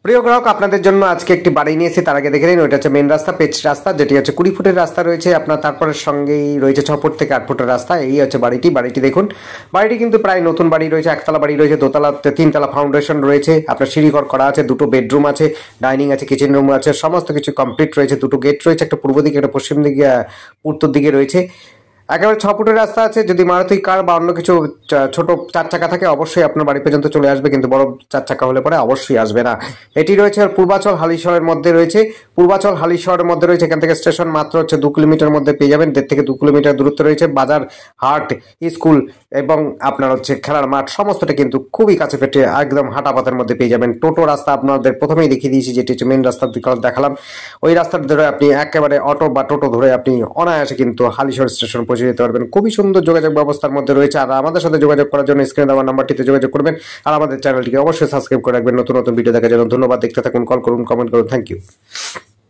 প্রিয় গ্রাহক, আপনাদের জন্য আজকে একটি বাড়ি নিয়েছি। তার আগে দেখে নিন, ওইটা হচ্ছে মেন রাস্তা, পেচ রাস্তা, যেটি হচ্ছে 20 ফুটের রাস্তা রয়েছে আপনার। তারপরে সঙ্গেই রয়েছে 6 ফুট থেকে 8 ফুটের রাস্তা। এই হচ্ছে বাড়িটি দেখুন। বাড়িটি কিন্তু প্রায় নতুন বাড়ি রয়েছে, একতলা বাড়ি রয়েছে, দোতলা 3তলা ফাউন্ডেশন রয়েছে, আপনার সিঁড়িঘর করা আছে, 2টো বেডরুম আছে, ডাইনিং আছে, কিচেন রুম আছে, সমস্ত কিছু কমপ্লিট রয়েছে। 2টো গেট রয়েছে, একটা পূর্ব দিকে একটা পশ্চিম দিকে, উত্তর দিকে রয়েছে। একেবারে 6 ফুটের রাস্তা আছে। যদি মারুতি কার বা অন্য কিছু ছোট 4 চাকা থাকে অবশ্যই আপনার বাড়ি পর্যন্ত চলে আসবে, কিন্তু বড় 4 চাকা হলে পরে অবশ্যই আসবে না। এটি রয়েছে পূর্বাচল হালিশহরের মধ্যে রয়েছে। পূর্বাচল হালিশহরের মধ্যে রয়েছে। এখান থেকে স্টেশন মাত্র হচ্ছে 2 কিলোমিটার মধ্যে পেয়ে যাবেন। 1.5 থেকে 2 কিলোমিটার দূরত্ব রয়েছে। বাজার, হাট, স্কুল এবং আপনার হচ্ছে খেলার মাঠ সমস্তটা কিন্তু খুবই কাছে পেটে একদম হাঁটা পথের মধ্যে পেয়ে যাবেন। টোটো রাস্তা আপনাদের প্রথমেই দেখিয়ে দিয়েছি, যেটি হচ্ছে মেন রাস্তার দিকে দেখালাম। ওই রাস্তার ধরে আপনি একেবারে অটো বা টোটো ধরে আপনি অনায়াসে কিন্তু হালিশহর স্টেশন পৌঁছে যেতে পারবেন। খুবই সুন্দর যোগাযোগ ব্যবস্থার মধ্যে রয়েছে। আর আমাদের সাথে যোগাযোগ করার জন্য স্ক্রিনে দেওয়া নাম্বারটিতে যোগাযোগ করবেন। আর আমাদের চ্যানেলটিকে অবশ্যই সাবস্ক্রাইব করে রাখবেন নতুন নতুন ভিডিও দেখার জন্য। ধন্যবাদ। দেখতে থাকুন, কল করুন, কমেন্ট করুন। Thank you.